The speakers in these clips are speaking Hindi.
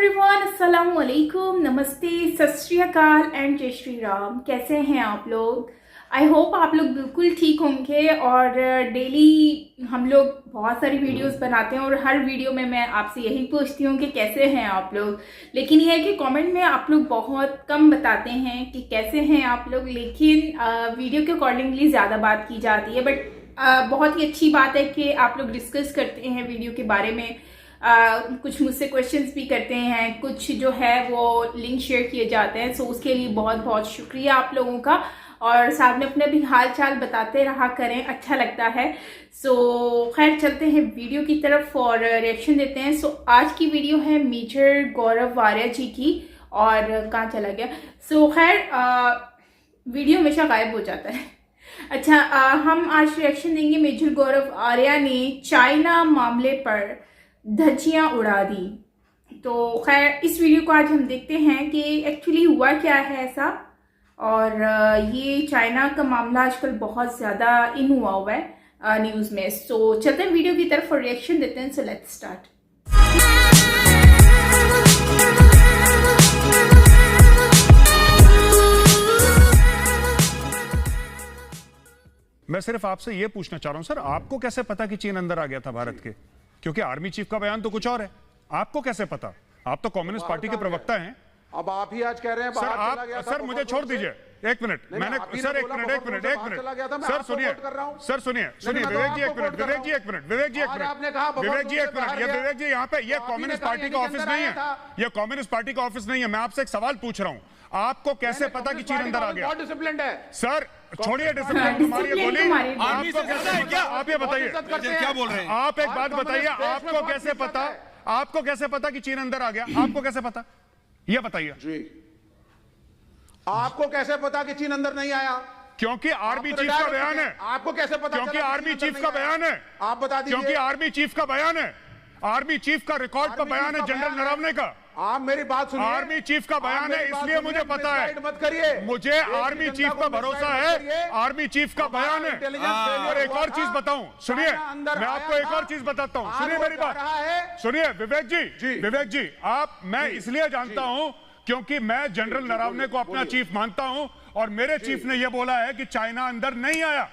एवरीवन, अस्सलाम वालेकुम, नमस्ते, सत श्री अकाल एंड जय श्री राम। कैसे हैं आप लोग? आई होप आप लोग बिल्कुल ठीक होंगे। और डेली हम लोग बहुत सारी वीडियोस बनाते हैं और हर वीडियो में मैं आपसे यही पूछती हूँ कि कैसे हैं आप लोग। लेकिन यह है कि कमेंट में आप लोग बहुत कम बताते हैं कि कैसे हैं आप लोग, लेकिन वीडियो के अकॉर्डिंगली ज़्यादा बात की जाती है। बट बहुत ही अच्छी बात है कि आप लोग डिस्कस करते हैं वीडियो के बारे में। कुछ मुझसे क्वेश्चंस भी करते हैं, कुछ जो है वो लिंक शेयर किए जाते हैं। सो उसके लिए बहुत बहुत शुक्रिया आप लोगों का। और साथ में अपने भी हाल चाल बताते रहा करें, अच्छा लगता है। सो खैर चलते हैं वीडियो की तरफ और रिएक्शन देते हैं। सो आज की वीडियो है मेजर गौरव वारिया जी की। और कहाँ चला गया? सो खैर वीडियो हमेशा गायब हो जाता है। अच्छा, हम आज रिएक्शन देंगे। मेजर गौरव वारिया ने चाइना मामले पर धज्जियां उड़ा दी। तो खैर इस वीडियो को आज हम देखते हैं कि एक्चुअली हुआ क्या है ऐसा। और ये चाइना का मामला आजकल बहुत ज़्यादा इन हुआ है न्यूज़ में। सो चलते हैं वीडियो की तरफ और रिएक्शन देते हैं। So let's start. मैं सिर्फ आपसे यह पूछना चाह रहा हूं सर, आपको कैसे पता कि चीन अंदर आ गया था भारत के? क्योंकि आर्मी चीफ का बयान तो कुछ और है। आपको कैसे पता? आप तो कम्युनिस्ट पार्टी के प्रवक्ता हैं। अब आप ही आज कह रहे हैं सर बाहर चला आप गया था, सर मुझे छोड़ दीजिए एक मिनट। मैंने सर एक मिनट सर सुनिए सर सुनिए विवेक जी एक मिनट विवेक जी एक मिनट विवेक जी एक मिनट विवेक जी एक मिनट ये विवेक जी यहाँ पे ये कम्युनिस्ट पार्टी का ऑफिस नहीं है। ये कम्युनिस्ट पार्टी का ऑफिस नहीं है। मैं आपसे एक सवाल पूछ रहा हूँ, आपको कैसे पता कि चीन अंदर आ गया? बहुत डिसिप्लिन है सर। छोड़िए डिसिप्लिन तुम्हारी बोली, आपको कैसे पता? आप ये बताइए क्या बोल रहे हैं आप? एक बात बताइए, आपको कैसे पता? आपको कैसे पता कि चीन अंदर आ गया? आपको कैसे पता ये बताइए जी। आपको कैसे पता कि चीन अंदर नहीं आया? क्योंकि आर्मी चीफ का बयान है। आपको कैसे पता? क्योंकि आर्मी चीफ का बयान है। आप बता दीजिए। क्योंकि आर्मी चीफ का बयान है। आर्मी चीफ का रिकॉर्ड का बयान है जनरल नरवणे का। आप मेरी बात सुनिए। आर्मी चीफ का बयान है, इसलिए मुझे पता है। मत करिए, मुझे आर्मी चीफ का भरोसा है। आर्मी चीफ का बयान है। और एक और चीज बताऊं, सुनिए, मैं आपको एक और चीज बताता हूं, सुनिए मेरी बात सुनिए। विवेक जी विवेक जी आप, मैं इसलिए जानता हूं क्योंकि मैं जनरल नरवणे को अपना चीफ मानता हूं और मेरे चीफ ने यह बोला है कि चाइना अंदर नहीं आया।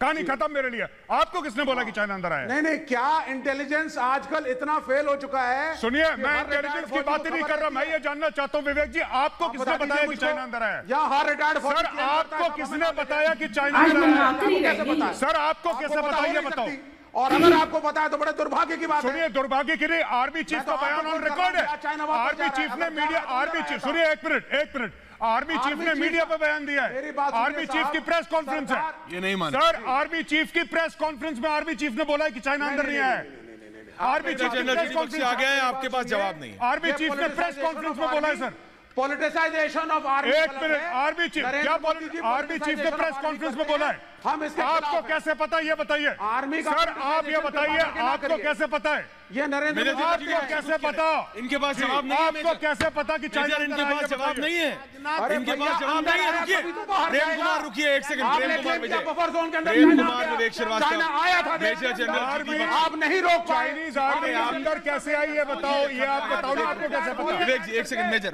कहानी खत्म मेरे लिए। आपको किसने बोला कि चाइना अंदर आया? नहीं, क्या इंटेलिजेंस आजकल इतना फेल हो चुका है? सुनिए, मैं इंटेलिजेंस की बात ही नहीं कर रहा। मैं ये जानना चाहता हूँ विवेक जी, आपको किसने बताया कि चाइना अंदर आया? हर रिटायर्ड सर आपको किसने बताया कि चाइना अंदर आया? सर आपको कैसे पता ये बताओ। और अगर आपको पता है तो बड़े दुर्भाग्य की बात है। सुनिए, दुर्भाग्य की नहीं, आर्मी चीफ का बयान ऑन रिकॉर्ड है। आर्मी चीफ ने मीडिया, आर्मी चीफ, सुनिए एक मिनट, आर्मी चीफ ने मीडिया पे बयान दिया है। आर्मी चीफ की प्रेस कॉन्फ्रेंस है। ये नहीं मानते सर, आर्मी चीफ की प्रेस कॉन्फ्रेंस में आर्मी चीफ ने बोला है कि चाइना अंदर नहीं आया है। आर्मी चीफ की प्रेस कॉन्फ्रेंस आ गया है, आपके पास जवाब नहीं। आर्मी चीफ ने प्रेस कॉन्फ्रेंस में बोला है सर। Politicisation of army. एक मिनट, आर्मी चीफ क्या आर्मी चीफ ने प्रेस कॉन्फ्रेंस में बोला है? हम इसके आपको कैसे पता ये बताइए? आर्मी का सर आप ये बताइए, आपको कैसे पता है? ये नरेंद्र मोदी आपको कैसे पता? इनके पास जवाब नहीं है। आपको कैसे पता कि चाइना इनके पास जवाब नहीं है। इनके पास जवाब नहीं है। रुकिए प्रेम कुमार, रुकिए एक second. Prem Kumar Vijay, buffer zone के अंदर प्रेम कुमार विवेक श्रीवास्तव आया था। मेजर जनरल जी, आप नहीं रोक पाए। चाइनीज आर्मी अंदर कैसे आई ये बताओ। ये आप बताओ ना, आपको कैसे पता? विवेक जी एक सेकंड। मेजर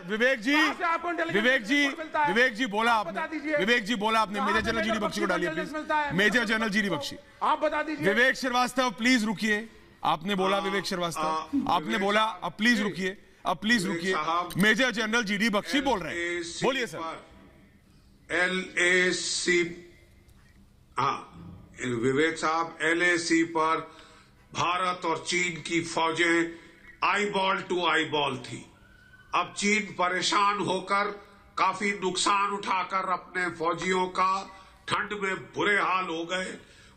विवेक जी बोला आपने, विवेक जी बोला आपने। मेजर जनरल जीडी बख्शी को डालिए please. Major general GD Bakshi, आप बता दीजिए। विवेक श्रीवास्तव प्लीज रुकिए। आपने बोला विवेक श्रीवास्तव, आपने बोला, अब प्लीज रुकिए, अब प्लीज रुकिए। मेजर जनरल जीडी बख्शी बोल रहे हैं, बोलिए सर। LAC, हाँ विवेक साहब, LAC पर भारत और चीन की फौजें आईबॉल टू आईबॉल थी। अब चीन परेशान होकर काफी नुकसान उठाकर अपने फौजियों का ठंड में बुरे हाल हो गए।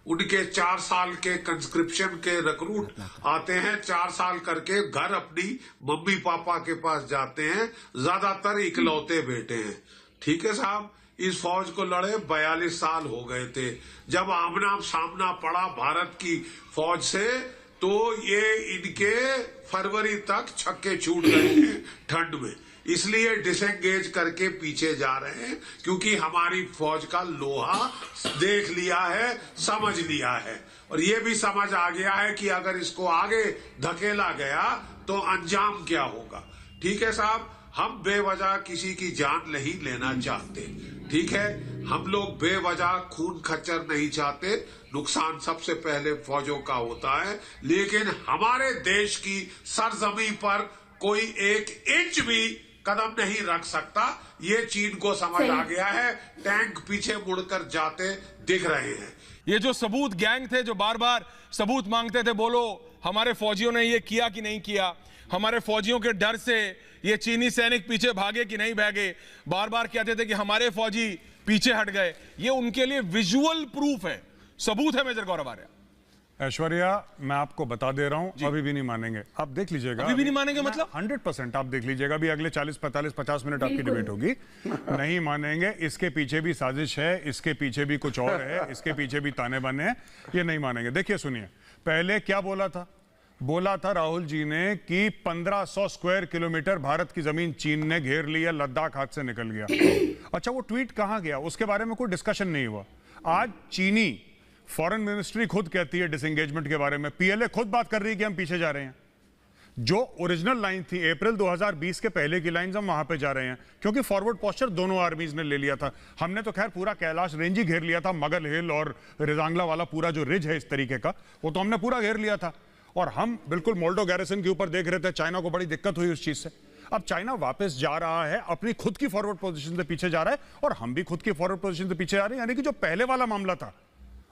उनके 4 साल के कंस्क्रिप्शन के रिक्रूट आते हैं, 4 साल करके घर अपनी मम्मी पापा के पास जाते हैं। ज्यादातर इकलौते बेटे हैं। ठीक है साहब, इस फौज को लड़े 42 साल हो गए थे। जब आमना सामना पड़ा भारत की फौज से तो ये इनके फरवरी तक छक्के छूट गए हैं ठंड में, इसलिए डिसएंगेज करके पीछे जा रहे हैं, क्योंकि हमारी फौज का लोहा देख लिया है, समझ लिया है, और ये भी समझ आ गया है कि अगर इसको आगे धकेला गया तो अंजाम क्या होगा। ठीक है साहब, हम बेवजह किसी की जान नहीं लेना चाहते, ठीक है, हम लोग बेवजह खून खच्चर नहीं चाहते, नुकसान सबसे पहले फौजों का होता है, लेकिन हमारे देश की सरजमी पर कोई 1 इंच भी कदम नहीं रख सकता, ये चीन को समझ आ गया है। टैंक पीछे मुड़कर जाते दिख रहे हैं। ये जो सबूत गैंग थे जो बार बार सबूत मांगते थे, बोलो हमारे फौजियों ने ये किया कि नहीं किया, हमारे फौजियों के डर से ये चीनी सैनिक पीछे भागे कि नहीं भागे, बार बार कहते थे कि हमारे फौजी पीछे हट गए, ये उनके लिए विजुअल प्रूफ है, सबूत है मेजर गौरव आर्या। ऐश्वर्या, मैं आपको बता दे रहा हूं, अभी भी नहीं मानेंगे, आप देख लीजिएगा। अभी भी नहीं मानेंगे मतलब 100% आप देख लीजिएगा, अभी अगले 40, 45, 50 मिनट आपकी डिबेट होगी। नहीं मानेंगे, इसके पीछे भी साजिश है, इसके पीछे भी कुछ और है, इसके पीछे भी ताने बाने हैं, ये नहीं मानेंगे। देखिए सुनिए, पहले क्या बोला था राहुल जी ने कि 1500 स्क्वायर किलोमीटर भारत की जमीन चीन ने घेर लिया, लद्दाख हाथ से निकल गया। अच्छा, वो ट्वीट कहां गया उसके बारे में कोई डिस्कशन नहीं हुआ। आज चीनी फॉरेन मिनिस्ट्री खुद कहती है डिसएंगेजमेंट के बारे में, पीएलए खुद बात कर रही है कि हम पीछे जा रहे हैं। जो ओरिजिनल लाइन थी अप्रैल 2020 के पहले की लाइन, हम वहां पे जा रहे हैं, क्योंकि फॉरवर्ड पोस्चर दोनों आर्मीज ने ले लिया था। हमने तो खैर पूरा कैलाश रेंज ही घेर लिया था, मगल हिल और रिजांगला वाला पूरा जो रिज है इस तरीके का, वो तो हमने पूरा घेर लिया था। और हम बिल्कुल मोल्डो गैरिसन के ऊपर देख रहे थे, चाइना को बड़ी दिक्कत हुई उस चीज से। अब चाइना वापस जा रहा है, अपनी खुद की फॉरवर्ड पोजीशन से पीछे जा रहा है, और हम भी खुद की फॉरवर्ड पोजीशन से पीछे जा रहे हैं। यानी कि जो पहले वाला मामला था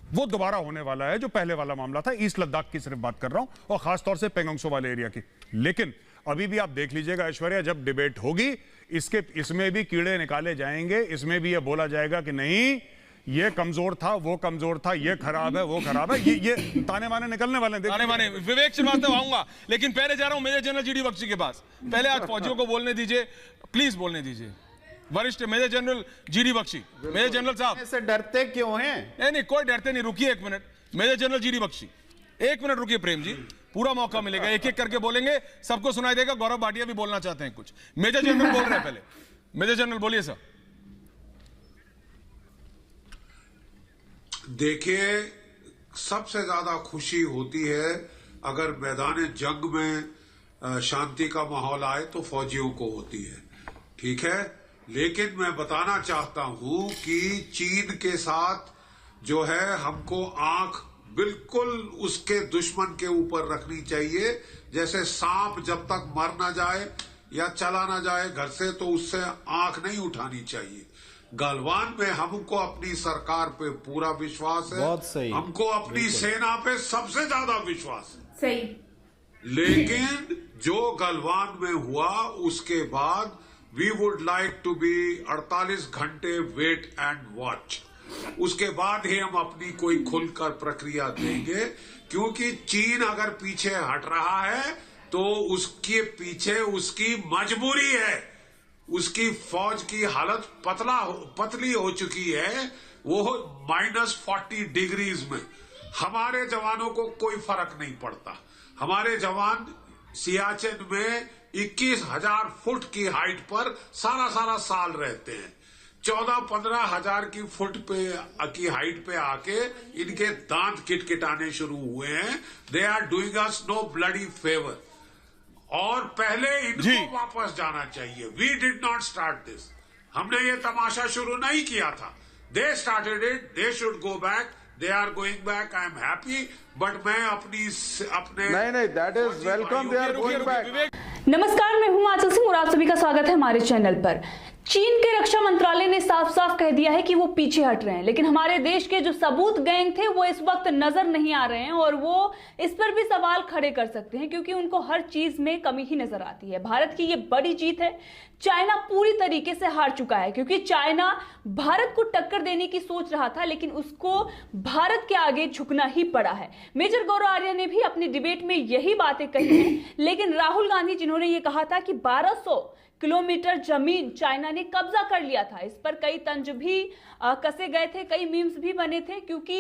वो दोबारा होने वाला है, जो पहले वाला मामला था। ईस्ट लद्दाख की सिर्फ बात कर रहा हूं, और खासतौर से पेंगोंगसो वाले एरिया की। लेकिन अभी भी आप देख लीजिएगा ऐश्वर्या, जब डिबेट होगी इसमें भी कीड़े निकाले जाएंगे, इसमें भी ये बोला जाएगा कि नहीं ये कमजोर था, वो कमजोर था, ये खराब है, वो खराब है, ये ताने माने निकलने वाले हैं। ताने माने विवेक श्रीवास्तव आऊंगा, लेकिन पहले जा रहा हूं मेजर जनरल जीडी बख्शी के पास। पहले आज फौजियों को बोलने दीजिए, प्लीज बोलने दीजिए। वरिष्ठ major general GD Bakshi, major general साहब ऐसे डरते क्यों हैं? नहीं, कोई डरते नहीं, रुकिए 1 minute. Major general GD Bakshi 1 minute रुकिए, प्रेम जी, पूरा मौका मिलेगा, एक एक करके बोलेंगे, सबको सुनाई देगा। गौरव भाटिया भी बोलना चाहते हैं कुछ। मेजर जनरल बोल रहे हैं पहले, मेजर जनरल बोलिए सर। देखिए, सबसे ज्यादा खुशी होती है अगर मैदान जंग में शांति का माहौल आए तो फौजियों को होती है, ठीक है, लेकिन मैं बताना चाहता हूं कि चीन के साथ जो है हमको आंख बिल्कुल उसके दुश्मन के ऊपर रखनी चाहिए। जैसे सांप जब तक मर ना जाए या चला ना जाए घर से, तो उससे आंख नहीं उठानी चाहिए। गलवान में हमको अपनी सरकार पे पूरा विश्वास है, बहुत सही, हमको अपनी सेना पे सबसे ज्यादा विश्वास है। सही। लेकिन जो गलवान में हुआ उसके बाद we would like to be 48 घंटे वेट एंड वॉच, उसके बाद ही हम अपनी कोई खुलकर प्रक्रिया देंगे। क्योंकि चीन अगर पीछे हट रहा है तो उसके पीछे उसकी मजबूरी है, उसकी फौज की हालत पतली हो चुकी है, वो -40 डिग्रीज में। हमारे जवानों को कोई फर्क नहीं पड़ता। हमारे जवान सियाचिन में 21,000 फुट की हाइट पर सारा साल रहते हैं। 14-15 हजार की फुट की हाइट पे आके इनके दांत किटकिटाने शुरू हुए हैं। They are doing us no bloody favour, और पहले इनको वापस जाना चाहिए। We did not start this, हमने ये तमाशा शुरू नहीं किया था। They started it, they should go back, they are going back, I am happy. But मैं अपने नहीं, that is welcome, they are going back. नमस्कार, मैं हूं आंचल सिंह और आप सभी का स्वागत है हमारे चैनल पर। चीन के रक्षा मंत्रालय ने साफ साफ कह दिया है कि वो पीछे हट रहे हैं, लेकिन हमारे देश के जो सबूत गैंग थे वो इस वक्त नजर नहीं आ रहे हैं, और वो इस पर भी सवाल खड़े कर सकते हैं क्योंकि उनको हर चीज में कमी ही नजर आती है। भारत की ये बड़ी जीत है। चाइना पूरी तरीके से हार चुका है, क्योंकि चाइना भारत को टक्कर देने की सोच रहा था, लेकिन उसको भारत के आगे झुकना ही पड़ा है। मेजर गौरव आर्या ने भी अपनी डिबेट में यही बातें कही हैं, लेकिन राहुल गांधी जिन्होंने ये कहा था कि 1200 किलोमीटर जमीन चाइना ने कब्जा कर लिया था। इस पर कई तंज भी कसे गए थे, कई मीम्स भी बने थे, क्योंकि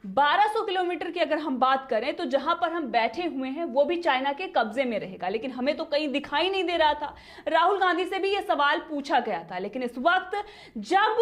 1200 किलोमीटर की अगर हम बात करें तो जहां पर हम बैठे हुए हैं वो भी चाइना के कब्जे में रहेगा, लेकिन हमें तो कहीं दिखाई नहीं दे रहा था। राहुल गांधी से भी यह सवाल पूछा गया था, लेकिन इस वक्त जब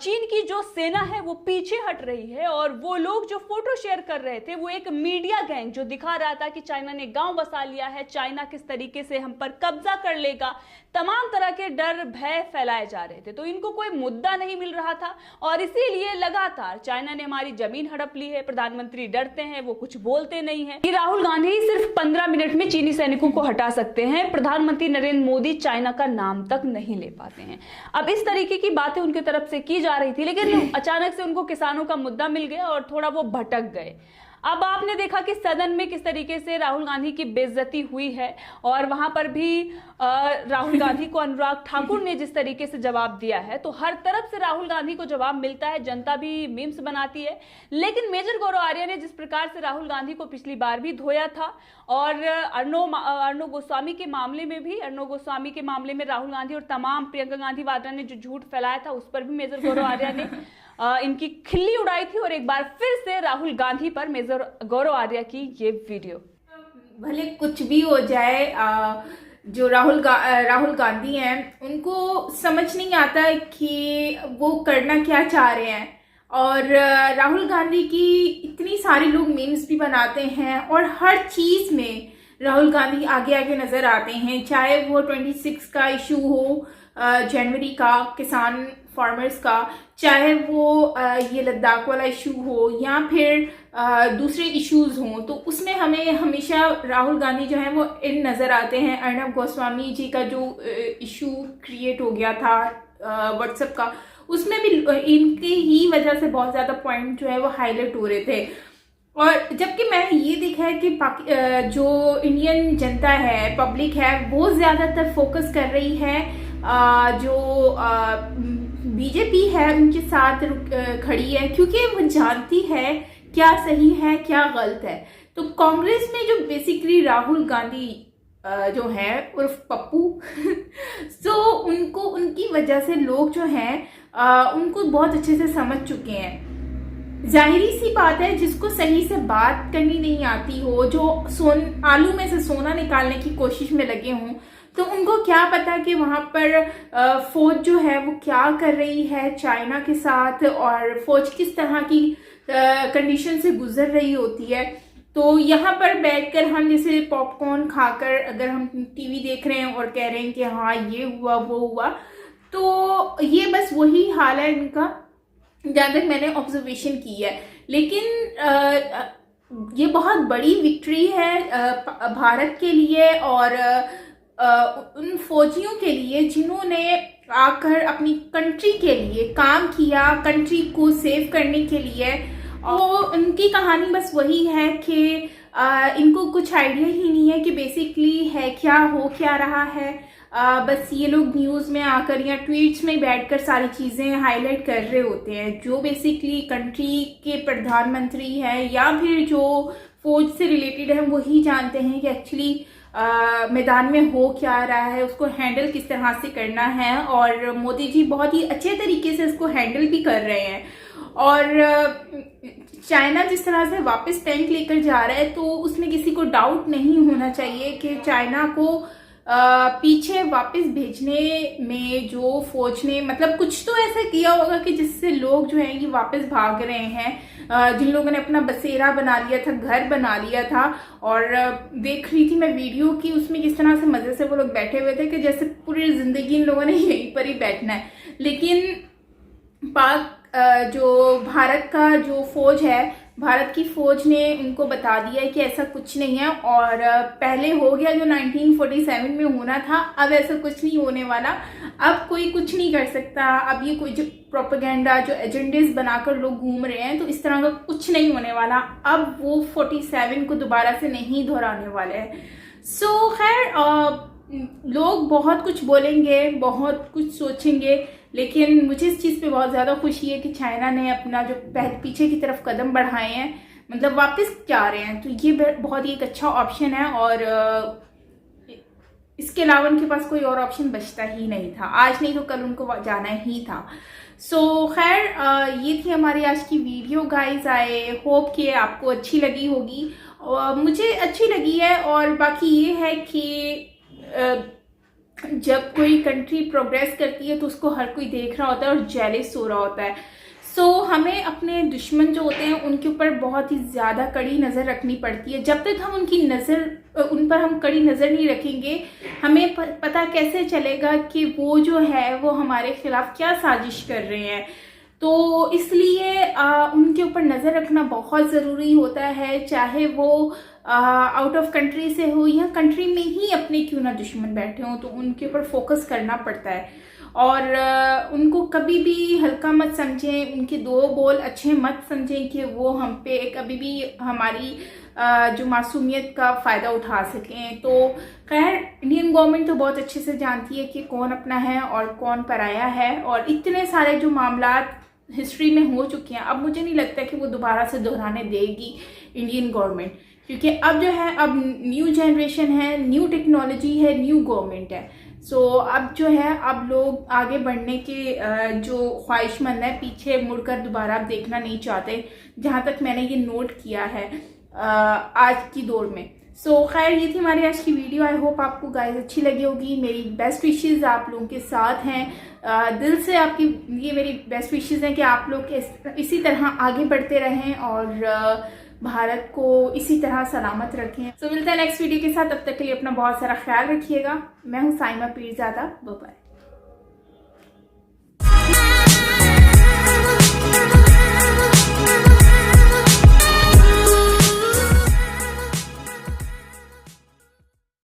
चीन की जो सेना है वो पीछे हट रही है और वो लोग जो फोटो शेयर कर रहे थे वो एक मीडिया गैंग जो दिखा रहा था कि चाइना ने गांव बसा लिया है, चाइना किस तरीके से हम पर कब्जा कर लेगा, तमाम तरह के डर भय फैलाए जा रहे थे, तो इनको कोई मुद्दा नहीं मिल रहा था और इसीलिए लगातार चाइना ने हमारी जमीन हड़प ली है, प्रधानमंत्री डरते हैं, वो कुछ बोलते नहीं है। कि राहुल गांधी सिर्फ 15 मिनट में चीनी सैनिकों को हटा सकते हैं, प्रधानमंत्री नरेंद्र मोदी चाइना का नाम तक नहीं ले पाते हैं। अब इस तरीके की बातें उनके तरफ से की जा रही थी, लेकिन अचानक से उनको किसानों का मुद्दा मिल गया और थोड़ा वो भटक गए। अब आपने देखा कि सदन में किस तरीके से राहुल गांधी की बेइज्जती हुई है और वहां पर भी राहुल गांधी को अनुराग ठाकुर ने जिस तरीके से जवाब दिया है, तो हर तरफ से राहुल गांधी को जवाब मिलता है, जनता भी मीम्स बनाती है। लेकिन मेजर गौरव आर्य ने जिस प्रकार से राहुल गांधी को पिछली बार भी धोया था और अर्णव गोस्वामी के मामले में राहुल गांधी और तमाम प्रियंका गांधी वाड्रा ने जो झूठ फैलाया था उस पर भी मेजर गौरव आर्य ने इनकी खिल्ली उड़ाई थी और एक बार फिर से राहुल गांधी पर मेजर गौरव आर्य की ये वीडियो। भले कुछ भी हो जाए, जो राहुल गांधी हैं उनको समझ नहीं आता है कि वो करना क्या चाह रहे हैं और राहुल गांधी की इतनी सारे लोग मीम्स भी बनाते हैं और हर चीज़ में राहुल गांधी आगे आगे नज़र आते हैं, चाहे वो 26 का इशू हो, जनवरी का किसान फार्मर्स का, चाहे वो ये लद्दाख वाला इशू हो या फिर दूसरे इश्यूज हों, तो उसमें हमें हमेशा राहुल गांधी जो है वो इन नज़र आते हैं। अर्णव गोस्वामी जी का जो इशू क्रिएट हो गया था व्हाट्सएप का, उसमें भी इनके ही वजह से बहुत ज़्यादा पॉइंट जो है वो हाईलाइट हो रहे थे। और जबकि मैंने ये देखा है कि जो इंडियन जनता है, पब्लिक है, वो ज़्यादातर फोकस कर रही है जो बीजेपी है उनके साथ खड़ी है, क्योंकि वो जानती है क्या सही है क्या गलत है। तो कांग्रेस में जो बेसिकली राहुल गांधी जो है उर्फ पप्पू सो उनको उनकी वजह से लोग जो हैं उनको बहुत अच्छे से समझ चुके हैं। जाहिरी सी बात है, जिसको सही से बात करनी नहीं आती हो, जो आलू में से सोना निकालने की कोशिश में लगे हों, तो उनको क्या पता कि वहाँ पर फौज जो है वो क्या कर रही है चाइना के साथ और फौज किस तरह की कंडीशन से गुजर रही होती है। तो यहाँ पर बैठकर हम जैसे पॉपकॉर्न खाकर अगर हम टीवी देख रहे हैं और कह रहे हैं कि हाँ ये हुआ वो हुआ, तो ये बस वही हाल है इनका, जहाँ तक मैंने ऑब्जर्वेशन की है। लेकिन ये बहुत बड़ी विक्ट्री है भारत के लिए और उन फौजियों के लिए जिन्होंने आकर अपनी कंट्री के लिए काम किया, कंट्री को सेव करने के लिए। और उनकी कहानी बस वही है कि इनको कुछ आइडिया ही नहीं है कि बेसिकली है क्या, हो क्या रहा है। बस ये लोग न्यूज़ में आकर या ट्वीट्स में बैठकर सारी चीज़ें हाईलाइट कर रहे होते हैं। जो बेसिकली कंट्री के प्रधानमंत्री हैं या फिर जो फौज से रिलेटेड हैं वही जानते हैं कि एक्चुअली मैदान में हो क्या रहा है, उसको हैंडल किस तरह से करना है। और मोदी जी बहुत ही अच्छे तरीके से इसको हैंडल भी कर रहे हैं। और चाइना जिस तरह से वापस टैंक लेकर जा रहा है, तो उसमें किसी को डाउट नहीं होना चाहिए कि चाइना को पीछे वापस भेजने में जो फौज ने मतलब कुछ तो ऐसा किया होगा कि जिससे लोग जो हैं ये वापस भाग रहे हैं। जिन लोगों ने अपना बसेरा बना लिया था, घर बना लिया था, और देख रही थी मैं वीडियो की, उसमें किस तरह से मज़े से वो लोग बैठे हुए थे कि जैसे पूरी ज़िंदगी इन लोगों ने यहीं पर ही बैठना है। लेकिन जो भारत का जो फौज है, भारत की फौज ने उनको बता दिया है कि ऐसा कुछ नहीं है। और पहले हो गया जो 1947 में होना था, अब ऐसा कुछ नहीं होने वाला। अब कोई कुछ नहीं कर सकता। अब ये कोई जो प्रोपेगेंडा, जो एजेंडेस बनाकर लोग घूम रहे हैं, तो इस तरह का कुछ नहीं होने वाला। अब वो 47 को दोबारा से नहीं दोहराने वाले हैं। सो खैर, लोग बहुत कुछ बोलेंगे, बहुत कुछ सोचेंगे, लेकिन मुझे इस चीज़ पे बहुत ज़्यादा खुशी है कि चाइना ने अपना जो पीछे की तरफ कदम बढ़ाए हैं, मतलब वापस जा रहे हैं, तो ये बहुत ही एक अच्छा ऑप्शन है। और इसके अलावा उनके पास कोई और ऑप्शन बचता ही नहीं था। आज नहीं तो कल उनको जाना ही था। सो खैर ये थी हमारी आज की वीडियो गाइस। आई होप कि आपको अच्छी लगी होगी। मुझे अच्छी लगी है। और बाकी ये है कि जब कोई कंट्री प्रोग्रेस करती है तो उसको हर कोई देख रहा होता है और जेलस हो रहा होता है। सो हमें अपने दुश्मन जो होते हैं उनके ऊपर बहुत ही ज़्यादा कड़ी नज़र रखनी पड़ती है। जब तक हम उन पर हम कड़ी नज़र नहीं रखेंगे, हमें पता कैसे चलेगा कि वो जो है वो हमारे खिलाफ क्या साजिश कर रहे हैं। तो इसलिए उनके ऊपर नज़र रखना बहुत ज़रूरी होता है, चाहे वो आउट ऑफ कंट्री से हो या कंट्री में ही अपने क्यों ना दुश्मन बैठे हों, तो उनके ऊपर फोकस करना पड़ता है। और उनको कभी भी हल्का मत समझें, उनके दो बोल अच्छे मत समझें कि वो हम पे कभी भी हमारी जो मासूमियत का फ़ायदा उठा सकें। तो खैर इंडियन गवर्नमेंट तो बहुत अच्छे से जानती है कि कौन अपना है और कौन पराया है। और इतने सारे जो मामलात हिस्ट्री में हो चुके हैं, अब मुझे नहीं लगता कि वो दोबारा से दोहराने देगी इंडियन गवर्नमेंट, क्योंकि अब जो है अब न्यू जनरेशन है, न्यू टेक्नोलॉजी है, न्यू गवर्नमेंट है। सो अब जो है अब लोग आगे बढ़ने के जो ख्वाहिशमंद है, पीछे मुड़कर दोबारा अब देखना नहीं चाहते, जहाँ तक मैंने ये नोट किया है आज की दौर में। सो खैर ये थी हमारी आज की वीडियो। आई होप आपको गाइस अच्छी लगी होगी। मेरी बेस्ट विशेज़ आप लोगों के साथ हैं। दिल से आपकी ये मेरी बेस्ट विशेज़ हैं कि आप लोग इसी तरह आगे बढ़ते रहें और भारत को इसी तरह सलामत रखें। सो मिलते हैं नेक्स्ट वीडियो के साथ। तब तक के लिए अपना बहुत सारा ख्याल रखिएगा। मैं हूँ साइमा पीरज़ादा। Bye bye.